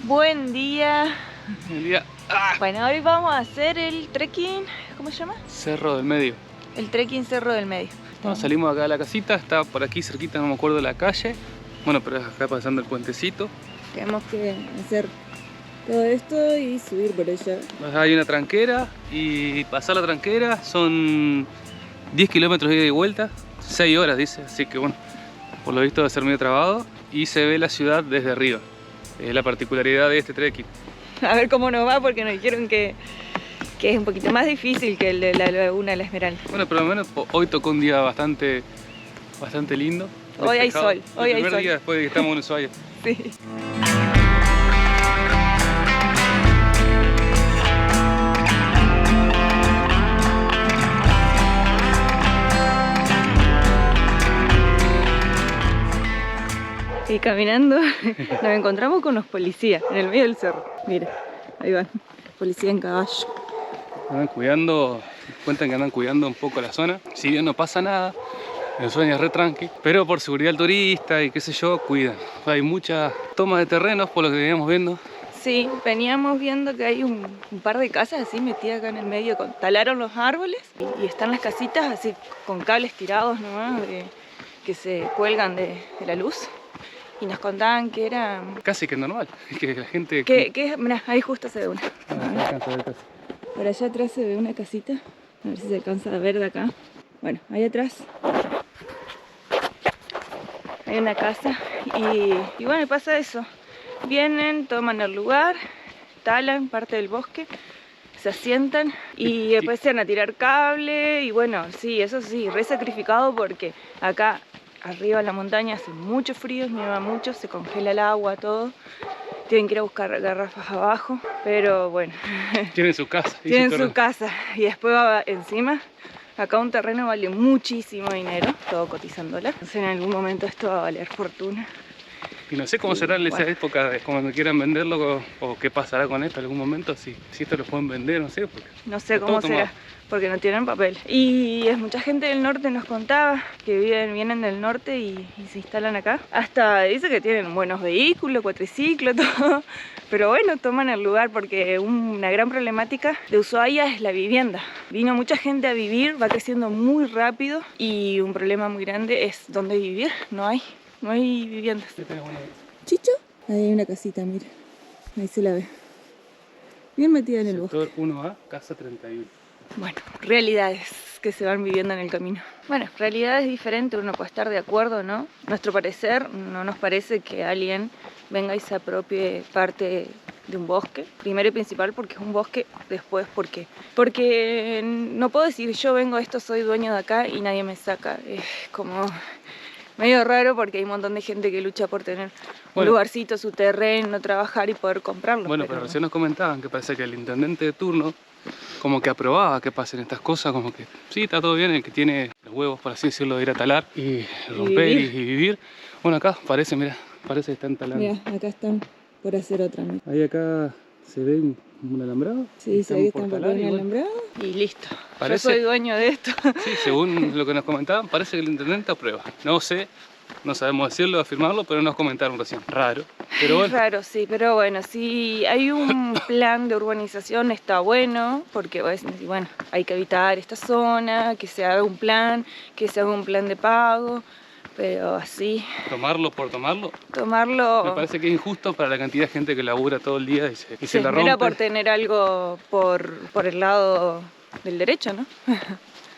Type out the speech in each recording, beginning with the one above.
Buen día. Buen día. Bueno, hoy vamos a hacer el trekking, ¿cómo se llama? Cerro del Medio. El trekking Cerro del Medio. Bueno, salimos acá de la casita, está por aquí cerquita, no me acuerdo de la calle. Bueno, pero es acá pasando el puentecito. Tenemos que hacer todo esto y subir por allá. Hay una tranquera y pasar la tranquera son 10 kilómetros de ida y vuelta, 6 horas dice, así que bueno, por lo visto va a ser medio trabado y se ve la ciudad desde arriba. Es la particularidad de este trekking. A ver cómo nos va, porque nos dijeron que es un poquito más difícil que el de la Laguna de la Esmeralda. Bueno, pero al menos hoy tocó un día bastante lindo. Hoy hay despejado. sol, hoy hay El primer sol. día después de que estamos en Ushuaia. Sí. Y caminando nos encontramos con los policías en el medio del cerro. Mira, ahí van, policía en caballo. Andan cuidando, cuentan que andan cuidando un poco la zona. Si bien no pasa nada, el sueño es re tranqui, pero por seguridad del turista y qué sé yo, cuidan. Hay muchas tomas de terrenos por lo que veníamos viendo. Sí, veníamos viendo que hay un par de casas así metidas acá en el medio. Talaron los árboles y están las casitas así con cables tirados nomás que se cuelgan de la luz. Y nos contaban que era... Casi que normal, que la gente... Mirá, ahí justo se ve una. No alcanza a ver casi. Por allá atrás se ve una casita. A ver si se alcanza a ver de acá. Bueno, ahí atrás hay una casa y bueno, pasa eso. Vienen, toman el lugar, talan parte del bosque, se asientan y después se van a tirar cable. Y bueno, sí, eso sí, re sacrificado porque acá arriba en la montaña hace mucho frío, nieva mucho, se congela el agua, todo. Tienen que ir a buscar garrafas abajo, pero bueno. Tienen su casa. Tienen su casa y después va encima. Acá un terreno vale muchísimo dinero, todo cotizando dólar. Entonces en algún momento esto va a valer fortuna. Y no sé cómo será en esa bueno, época, de cuando quieran venderlo o qué pasará con esto en algún momento, si esto lo pueden vender, no sé. Porque no sé cómo será, porque no tienen papel. Y es mucha gente del norte nos contaba que vienen del norte y se instalan acá. Hasta dice que tienen buenos vehículos, cuatriciclos, todo. Pero bueno, toman el lugar porque una gran problemática de Ushuaia es la vivienda. Vino mucha gente a vivir, va creciendo muy rápido y un problema muy grande es dónde vivir. No hay viviendas. ¿Chicho? Ahí hay una casita, mira. Ahí se la ve. Bien metida en el bosque. Sector 1A, casa 31. Bueno, realidades que se van viviendo en el camino. Bueno, realidades diferentes, uno puede estar de acuerdo, ¿no? Nuestro parecer, no nos parece que alguien venga y se apropie parte de un bosque. Primero y principal porque es un bosque, después porque no puedo decir yo vengo a esto, soy dueño de acá y nadie me saca. Es como medio raro porque hay un montón de gente que lucha por tener un lugarcito, su terreno, trabajar y poder comprarlo. Bueno, pero recién nos comentaban que parece que el intendente de turno como que aprobaba que pasen estas cosas, como que sí, está todo bien, el que tiene los huevos, por así decirlo, de ir a talar y romper y vivir. Bueno, acá parece, mira, parece que están talando. Mira, acá están por hacer otra. Mira. Ahí acá se ve un alambrado. Sí, se ve que están por poner un alambrado y listo. Parece, yo soy dueño de esto. Sí, según lo que nos comentaban, parece que el intendente aprueba. No sé, no sabemos decirlo, afirmarlo, pero nos comentaron recién. Raro, pero bueno. Es raro, sí, pero bueno, si hay un plan de urbanización está bueno, porque bueno, hay que evitar esta zona, que se haga un plan, que se haga un plan de pago, pero así... Tomarlo por tomarlo. Tomarlo... Me parece que es injusto para la cantidad de gente que labura todo el día y se la rompe. Era por tener algo por el lado del derecho, ¿no?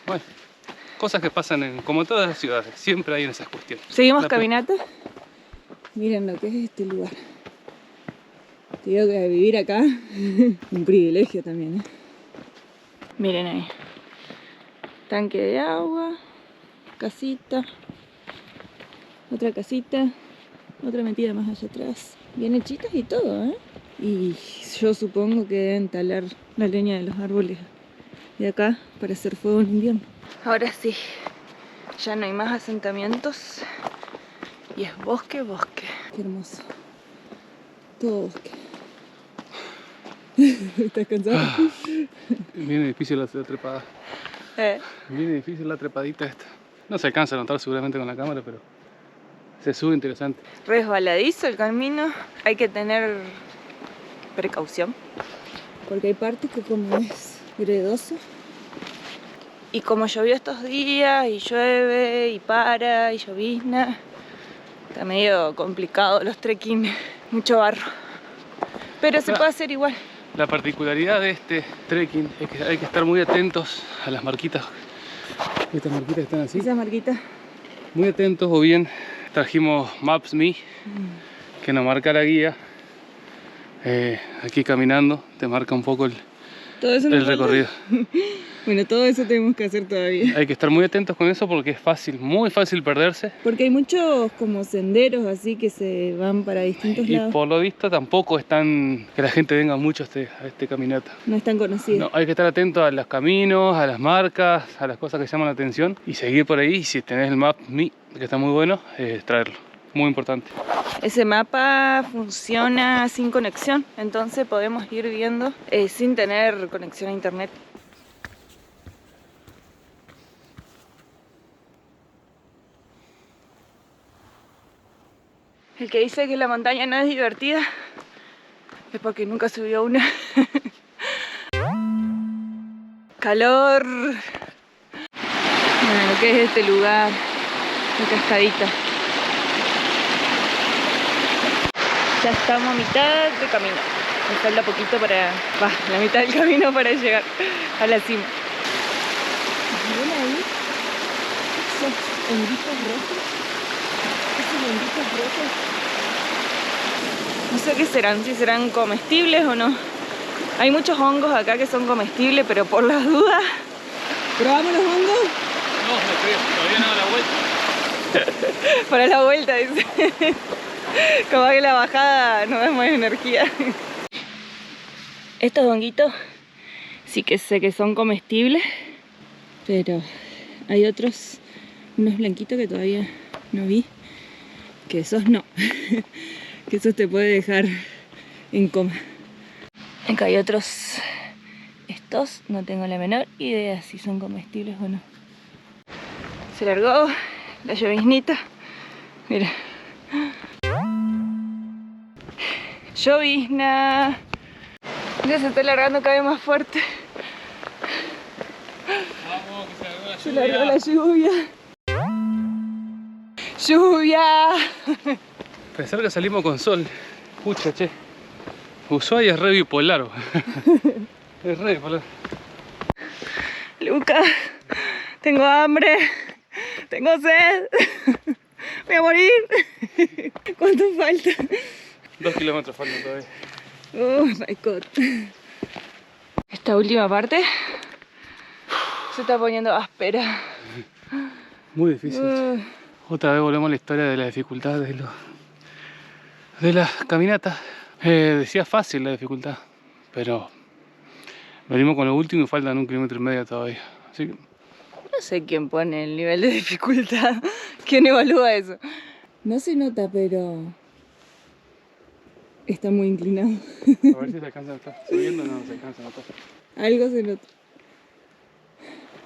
Bueno. Cosas que pasan como en todas las ciudades, siempre hay en esas cuestiones. ¿Seguimos caminata? Miren lo que es este lugar. Te digo que vivir acá, un privilegio también, ¿eh? Miren ahí. Tanque de agua, casita, otra casita, otra metida más allá atrás. Bien hechitas y todo, ¿eh? Y yo supongo que deben talar la leña de los árboles de acá para hacer fuego en invierno. Ahora sí, ya no hay más asentamientos y es bosque. Qué hermoso. Todo bosque. ¿Estás cansado? Bien difícil la trepada. Bien difícil la trepadita esta. No se alcanza a notar seguramente con la cámara, pero se sube interesante. Resbaladizo el camino. Hay que tener precaución. Porque hay partes que como es gredoso. Y como llovió estos días, y llueve, y para, y llovizna, está medio complicado los trekking, mucho barro. Pero se puede hacer igual. La particularidad de este trekking es que hay que estar muy atentos a las marquitas. Estas marquitas están así. Esa marquita. Muy atentos, o bien trajimos Maps.me que nos marca la guía. Aquí caminando te marca un poco Todo eso el recorrido. Bueno, todo eso tenemos que hacer todavía. Hay que estar muy atentos con eso porque es fácil, muy fácil perderse. Porque hay muchos como senderos así que se van para distintos lados. Y por lo visto tampoco es tan que la gente venga mucho a este caminata. No es tan conocido. No, hay que estar atento a los caminos, a las marcas, a las cosas que llaman la atención y seguir por ahí. Y si tenés el Maps.me, que está muy bueno, traerlo. Muy importante. Ese mapa funciona sin conexión, entonces podemos ir viendo sin tener conexión a internet. El que dice que la montaña no es divertida es porque nunca subió una. Calor. Bueno, lo que es este lugar, la cascadita. Ya estamos a mitad de camino. Me falta poquito para... la mitad del camino para llegar a la cima. ¿Ven ahí? Esos honguitos rojos. Esos honguitos rojos. No sé qué serán, si serán comestibles o no. Hay muchos hongos acá que son comestibles, pero por las dudas... ¿Probamos los hongos? No, todavía no da la vuelta. Para la vuelta, dice. Como que la bajada no vemos energía. Estos honguitos sí que sé que son comestibles, pero hay otros, unos blanquitos que todavía no vi, que esos no. Que esos te puede dejar en coma. Acá hay otros, estos no tengo la menor idea si son comestibles o no. Se largó la lloviznita, mira. Llovizna. Ya se está largando cada vez más fuerte. Vamos, que se largó la lluvia. ¡Lluvia! Pensar que salimos con sol. Pucha, che. Ushuaia es re bipolar. Es re bipolar. Luca, tengo hambre. Tengo sed. Voy a morir. ¿Cuánto falta? 2 kilómetros faltan todavía. Oh my god. Esta última parte se está poniendo áspera. Muy difícil. Otra vez volvemos a la historia de la dificultad de las caminatas. Decía fácil la dificultad, pero venimos con lo último y faltan 1,5 kilómetros todavía. Así que... No sé quién pone el nivel de dificultad. ¿Quién evalúa eso? No se nota, pero está muy inclinado. A ver si se alcanza a notar. Subiendo no se alcanza a notar. Algo se nota.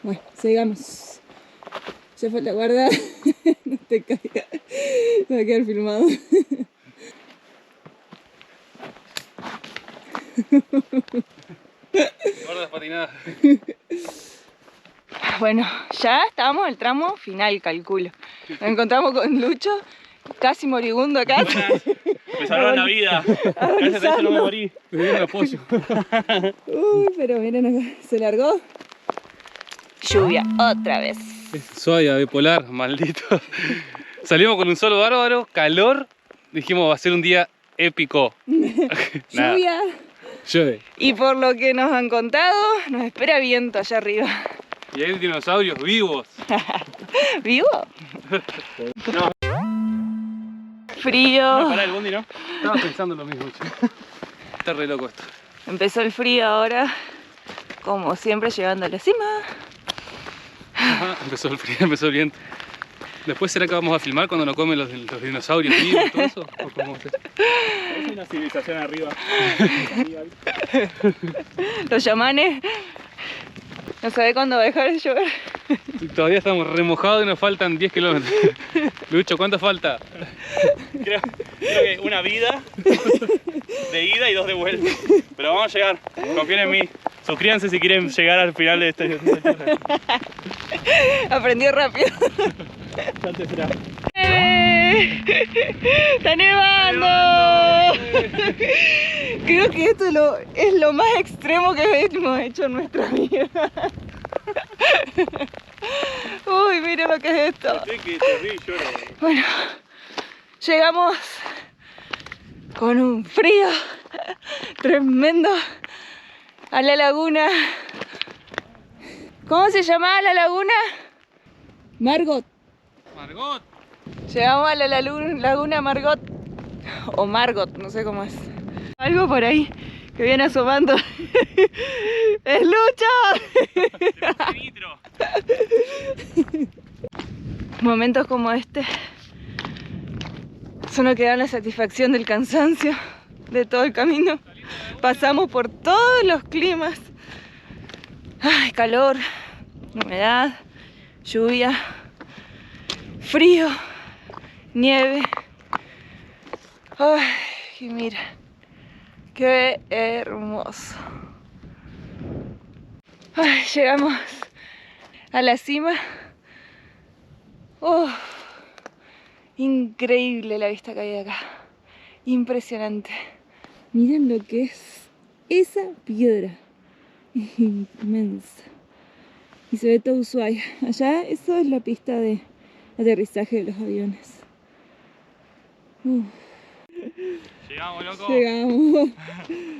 Bueno, sigamos. Ya falta guardar. No te caigas. Se va a quedar filmado. Guarda las patinadas. Bueno, ya estamos en el tramo final, calculo. Nos encontramos con Lucho, casi moribundo acá. Me salvaron la vida. Gracias a eso no me morí. Me dieron apoyo. Uy, pero miren acá, se largó. Lluvia, otra vez. Ushuaia, bipolar, maldito. Salimos con un sol bárbaro, calor. Dijimos va a ser un día épico. Lluvia. Llueve. Y por lo que nos han contado, nos espera viento allá arriba. Y hay dinosaurios vivos. ¿Vivo? No. Frío. No, pará el bondi, ¿no? Estaba pensando lo mismo. Está re loco esto. Empezó el frío ahora, como siempre llegando a la cima. Ajá, empezó el frío, empezó el viento. Después, ¿será que vamos a filmar cuando nos comen los dinosaurios vivos y todo eso? ¿O cómo es? Es una civilización arriba. Los chamanes. No sabe cuándo va a dejar de llover. Todavía estamos remojados y nos faltan 10 kilómetros. Lucho, ¿cuánto falta? Creo Creo que una vida de ida y 2 de vuelta. Pero vamos a llegar, confíen en mí. Suscríbanse si quieren llegar al final de este. Aprendió rápido. Ya te será. ¡Está nevando! Creo que esto es lo más extremo que hemos hecho en nuestra vida. Uy, mira lo que es esto. Bueno, llegamos con un frío tremendo a la laguna. ¿Cómo se llamaba la laguna? Margot. Margot. Llegamos a la laguna Margot. O Margot, no sé cómo es. Algo por ahí que viene asomando. ¡Es Lucho! Momentos como este solo que dan la satisfacción del cansancio de todo el camino. Pasamos por todos los climas. Ay, calor, humedad, lluvia, frío, nieve. Ay, y mira, qué hermoso. Ay, llegamos a la cima. Oh, increíble la vista que hay de acá. Impresionante. Miren lo que es esa piedra. Es inmensa. Y se ve todo Ushuaia. Allá, eso es la pista de aterrizaje de los aviones. Llegamos, loco. Llegamos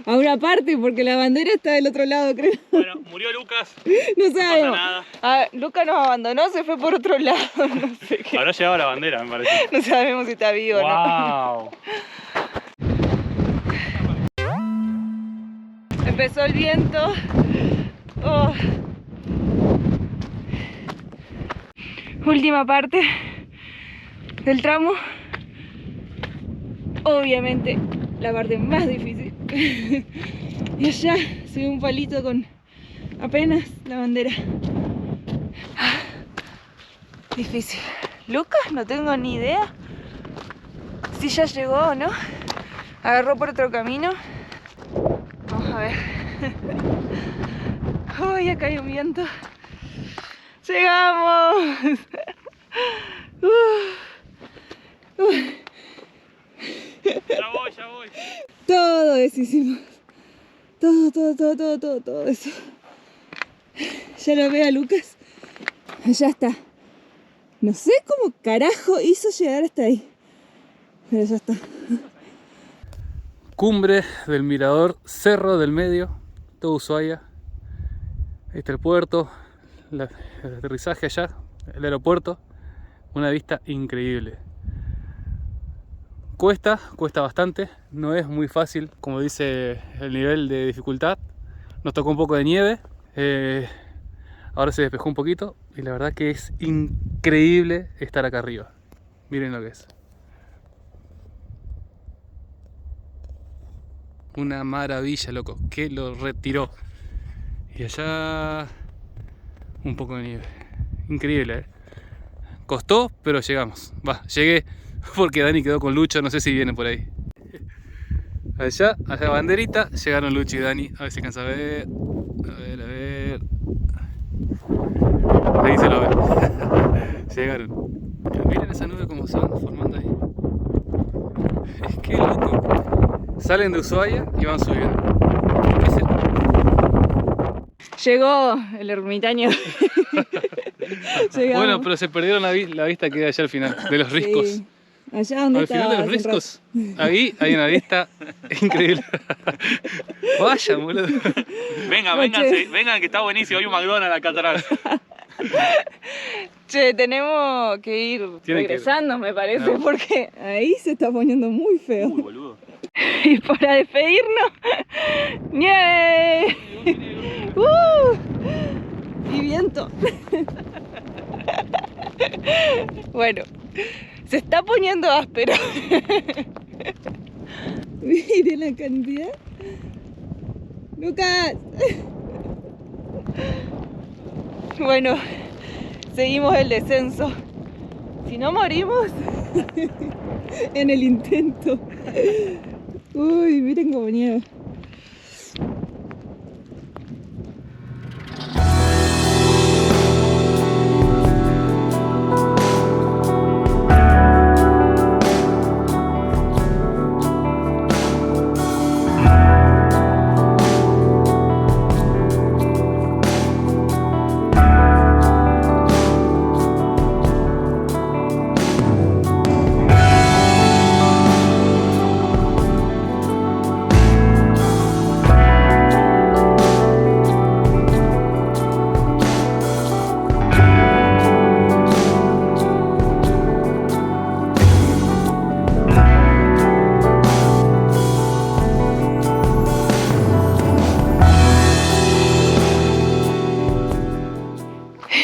a una parte porque la bandera está del otro lado, creo. Bueno, murió Lucas. No No sabemos. pasa nada. Ah, Lucas nos abandonó, se fue por otro lado. No sé qué. Habrá llegado la bandera, me parece. No sabemos si está vivo o no. Wow. Empezó el viento. Oh. Última parte del tramo. Obviamente la parte más difícil. Y allá se ve un palito con apenas la bandera. Ah, difícil. Lucas, no tengo ni idea si ya llegó o no. Agarró por otro camino. Vamos a ver. Uy, acá hay un viento. ¡Llegamos! Ya voy. Todo eso hicimos. Todo eso. Ya lo veo a Lucas. Allá está. No sé cómo carajo hizo llegar hasta ahí. Pero ya está. Cumbre del mirador, Cerro del Medio, todo Ushuaia. Ahí está el puerto, el aterrizaje allá, el aeropuerto. Una vista increíble. Cuesta bastante, no es muy fácil, como dice el nivel de dificultad. Nos tocó un poco de nieve, ahora se despejó un poquito y la verdad que es increíble estar acá arriba. Miren lo que es. Una maravilla, loco, que lo retiró. Y allá un poco de nieve. Increíble, ¿eh? Costó, pero llegamos. Llegué porque Dani quedó con Lucho, no sé si vienen por ahí. Allá, a la banderita, llegaron Lucho y Dani. A ver si alcanza a ver. A ver. Ahí se lo ve. Llegaron. Miren esa nube como se van formando ahí. Es que loco. Salen de Ushuaia y van subiendo. ¿Qué será? Llegó el ermitaño. Bueno, pero se perdieron la vista que hay allá al final, de los riscos. Sí. Allá donde Al final de los riscos, ahí hay una vista increíble. Vaya, boludo. Vengan que está buenísimo. Hay un McDonald's acá atrás. Che, tenemos que ir regresando, me parece, porque ahí se está poniendo muy feo. Uy, boludo. Y para despedirnos, ¡nieve! Y viento. Bueno, se está poniendo áspero. Miren la cantidad. ¡Lucas! Bueno, seguimos el descenso. Si no morimos, en el intento. Uy, miren cómo nieva.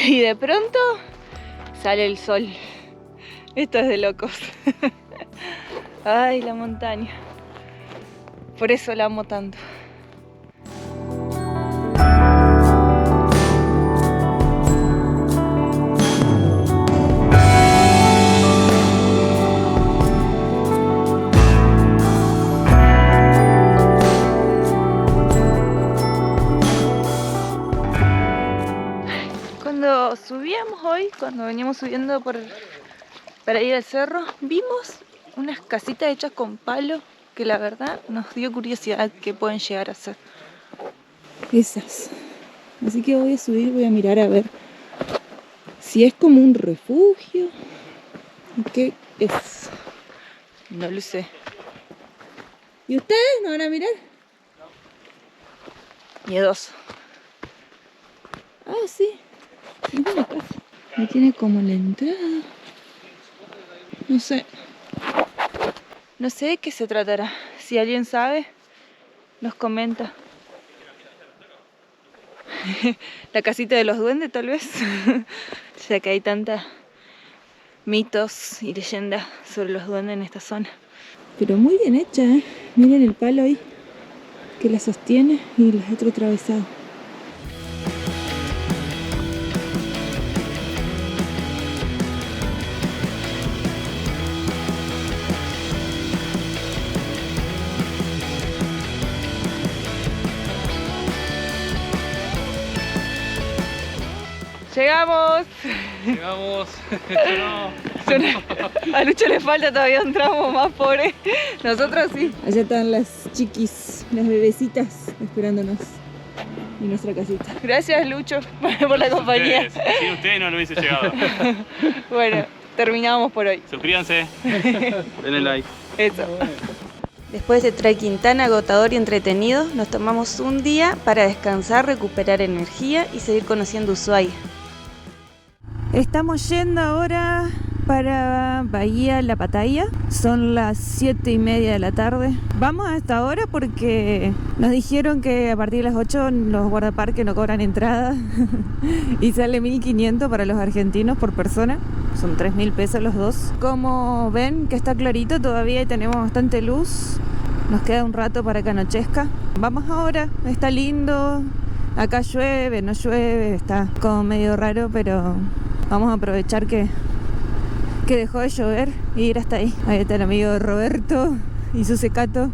Y de pronto sale el sol. Esto es de locos. Ay, la montaña. Por eso la amo tanto. Cuando subíamos hoy, cuando veníamos subiendo para ir al cerro, vimos unas casitas hechas con palo que la verdad nos dio curiosidad qué pueden llegar a ser. Esas. Así que voy a subir, voy a mirar a ver si es como un refugio. ¿Qué es? No lo sé. ¿Y ustedes no van a mirar? Miedoso. Ah, sí. Mira la casa. Ahí tiene como la entrada. No sé. No sé de qué se tratará. Si alguien sabe, nos comenta. La casita de los duendes, tal vez. Ya que hay tantos mitos y leyendas sobre los duendes en esta zona. Pero muy bien hecha, ¿eh? Miren el palo ahí que la sostiene y las otro atravesado. ¡Llegamos! Llegamos. A Lucho le falta todavía un tramo más, pobre. Nosotros sí. Allá están las chiquis, las bebecitas esperándonos en nuestra casita. Gracias, Lucho, por la compañía. Sin ustedes no hubiese llegado. Bueno, terminamos por hoy. Suscríbanse. Denle like. Eso. Después de este trekking tan agotador y entretenido, nos tomamos un día para descansar, recuperar energía y seguir conociendo Ushuaia. Estamos yendo ahora para Bahía La Pataya. Son las 7:30 de la tarde. Vamos a esta hora porque nos dijeron que a partir de las 8 los guardaparques no cobran entrada y sale 1.500 para los argentinos por persona. Son 3.000 pesos los dos. Como ven que está clarito todavía y tenemos bastante luz. Nos queda un rato para que anochezca. Vamos ahora, está lindo. Acá llueve, no llueve, está como medio raro, pero vamos a aprovechar que dejó de llover y ir hasta ahí. Ahí está el amigo Roberto y su secato.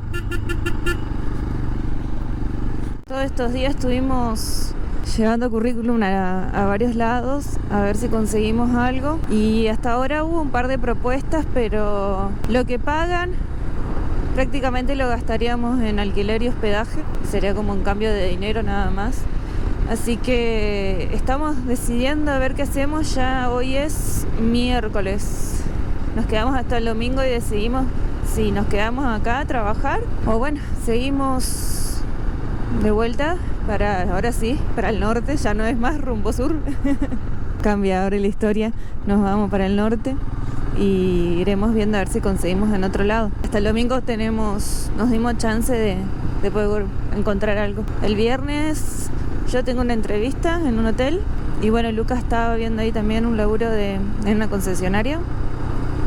Todos estos días estuvimos llevando currículum a varios lados a ver si conseguimos algo y hasta ahora hubo un par de propuestas, pero lo que pagan prácticamente lo gastaríamos en alquiler y hospedaje, sería como un cambio de dinero nada más. Así que estamos decidiendo a ver qué hacemos. Ya hoy es miércoles, nos quedamos hasta el domingo y decidimos si nos quedamos acá a trabajar o bueno, seguimos de vuelta para, ahora sí, para el norte. Ya no es más rumbo sur. Cambia ahora la historia, nos vamos para el norte y iremos viendo a ver si conseguimos en otro lado. Hasta el domingo nos dimos chance de poder encontrar algo. El viernes yo tengo una entrevista en un hotel y bueno, Lucas estaba viendo ahí también un laburo en una concesionaria,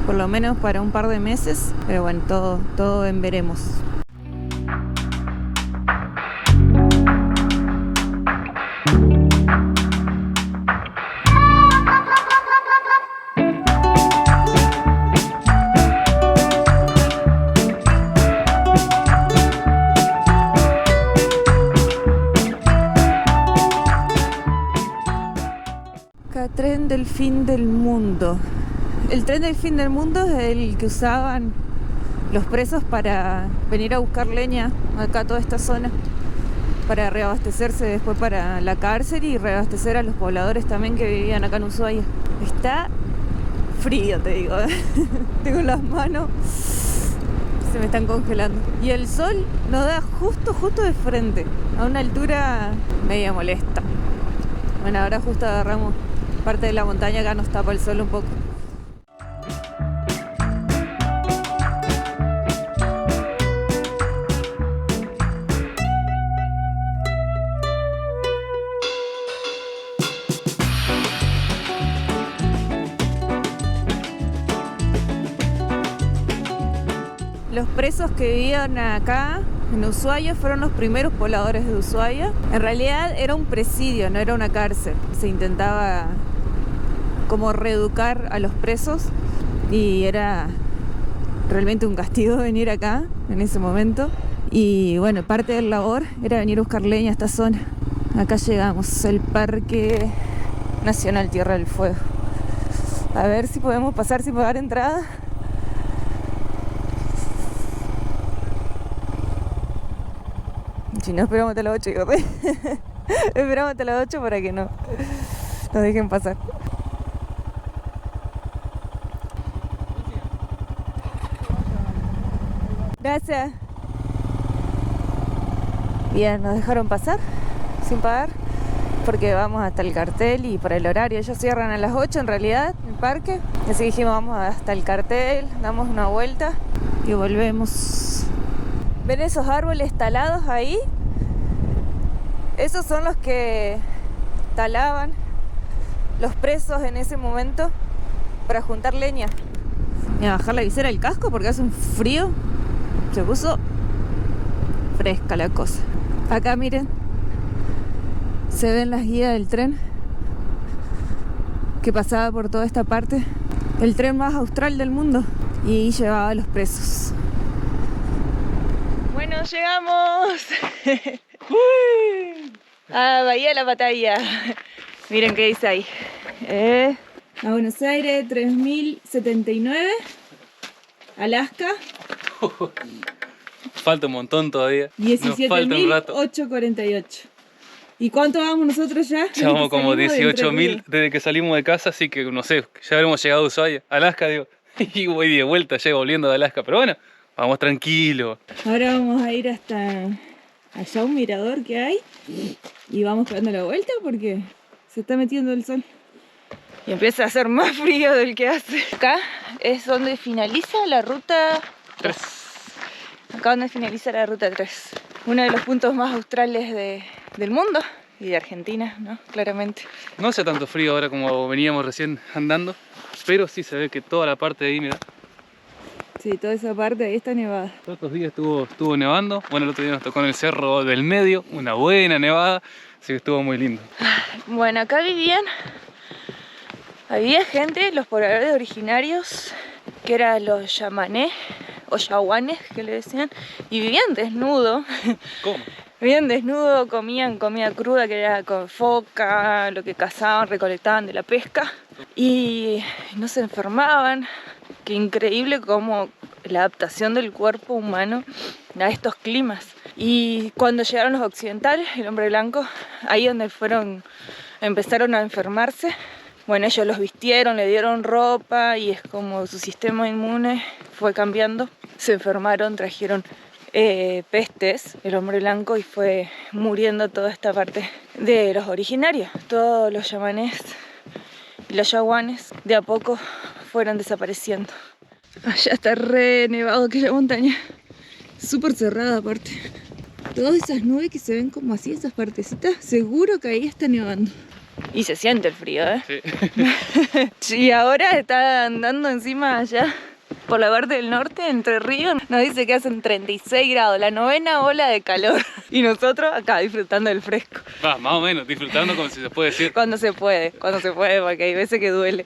por lo menos para un par de meses, pero bueno, todo en veremos. tren del fin del mundo. El tren del fin del mundo es el que usaban los presos para venir a buscar leña acá a toda esta zona, para reabastecerse después para la cárcel y reabastecer a los pobladores también que vivían acá en Ushuaia. Está frío, te digo, ¿eh? Tengo las manos, se me están congelando. Y el sol nos da justo de frente, a una altura media molesta. Bueno, ahora justo agarramos parte de la montaña, acá nos tapa el sol un poco. Los presos que vivían acá en Ushuaia fueron los primeros pobladores de Ushuaia. En realidad era un presidio, no era una cárcel. Se intentaba como reeducar a los presos y era realmente un castigo venir acá en ese momento. Y bueno, parte del labor era venir a buscar leña a esta zona. Acá llegamos, el Parque Nacional Tierra del Fuego. A ver si podemos pasar sin pagar entrada. Si no, esperamos hasta las 8, digo, esperamos hasta las 8 para que no nos dejen pasar. Gracias. Bien, nos dejaron pasar sin pagar porque vamos hasta el cartel y para el horario. Ellos cierran a las 8 en realidad, el parque. Así dijimos, vamos hasta el cartel, damos una vuelta y volvemos. ¿Ven esos árboles talados ahí? Esos son los que talaban los presos en ese momento para juntar leña. Voy a bajar la visera del casco porque hace un frío. Se puso fresca la cosa. Acá miren, se ven las guías del tren que pasaba por toda esta parte. El tren más austral del mundo y llevaba a los presos. Bueno, llegamos a Bahía de la Patavia. Miren qué dice ahí. A Buenos Aires, 3079. Alaska, Falta un montón todavía. Nos falta un rato. 17.848. ¿Y cuánto vamos nosotros ya? Ya vamos como 18.000 desde que salimos de casa, así que no sé, ya habremos llegado a Ushuaia. Alaska, digo. Y voy de vuelta, llego volviendo de Alaska. Pero bueno, vamos tranquilos. Ahora vamos a ir hasta allá un mirador que hay y vamos dando la vuelta porque se está metiendo el sol. Y empieza a hacer más frío del que hace. Acá es donde finaliza la ruta 3. Acá donde finaliza la ruta 3. Uno de los puntos más australes del mundo y de Argentina, ¿no? Claramente. No hace tanto frío ahora como veníamos recién andando, pero sí se ve que toda la parte de ahí, mira. Sí, toda esa parte ahí está nevada. Todos estos días estuvo nevando. Bueno, el otro día nos tocó en el cerro del medio, una buena nevada, así que estuvo muy lindo. Bueno, acá había gente, los pobladores originarios, que eran los yamanés o yaguanes que le decían, y vivían desnudos. ¿Cómo? Vivían desnudos, comían comida cruda que era con foca, lo que cazaban, recolectaban de la pesca y no se enfermaban. Qué increíble cómo la adaptación del cuerpo humano a estos climas. Y cuando llegaron los occidentales, el hombre blanco, ahí donde empezaron a enfermarse. Bueno, ellos los vistieron, le dieron ropa y es como su sistema inmune fue cambiando. Se enfermaron, trajeron pestes, el hombre blanco, y fue muriendo toda esta parte de los originarios. Todos los yamanés y los yaguanes de a poco fueron desapareciendo. Allá está re nevado aquella montaña, súper cerrada aparte. Todas esas nubes que se ven como así, esas partecitas, seguro que ahí está nevando. Y se siente el frío, ¿eh? Sí. Y ahora está andando encima allá por la parte del norte, Entre Ríos, nos dice que hacen 36 grados, la 9ª ola de calor. Y nosotros acá disfrutando del fresco. Más o menos, disfrutando como si se puede decir. Cuando se puede, porque hay veces que duele.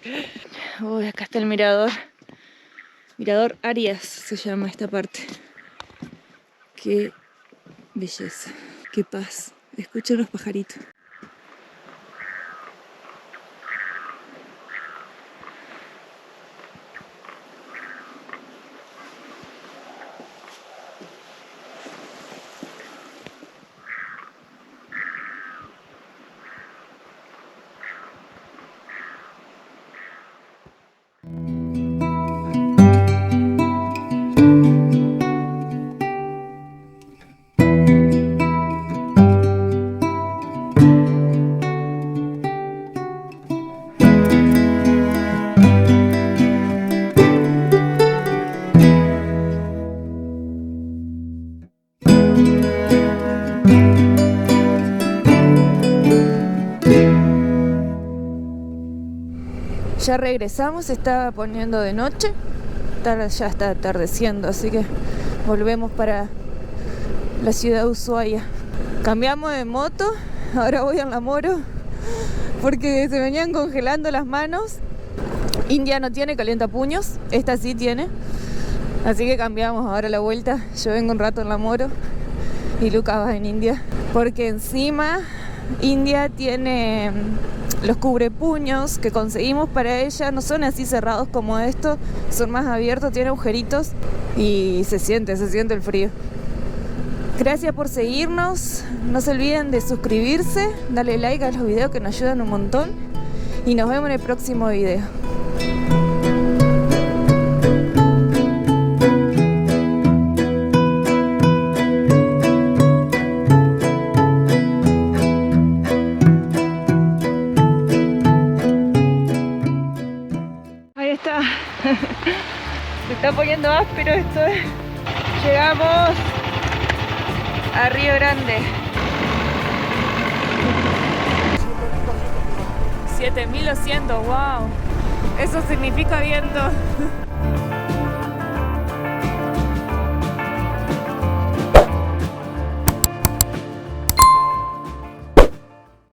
Uy, acá está el mirador. Mirador Arias se llama esta parte. Qué belleza, qué paz. Escuchen los pajaritos. Ya regresamos, se está poniendo de noche, ya está atardeciendo, así que volvemos para la ciudad de Ushuaia. Cambiamos de moto, ahora voy en la Moro porque se venían congelando las manos. India no tiene calientapuños, esta sí tiene, así que cambiamos ahora la vuelta. Yo vengo un rato en la Moro y Lucas va en India, porque encima India tiene los cubrepuños que conseguimos para ella, no son así cerrados como estos, son más abiertos, tiene agujeritos y se siente el frío. Gracias por seguirnos, no se olviden de suscribirse, darle like a los videos que nos ayudan un montón y nos vemos en el próximo video. Ahí está, se está poniendo áspero esto, ¿eh? Llegamos a Río Grande. 7200, wow. Eso significa viento.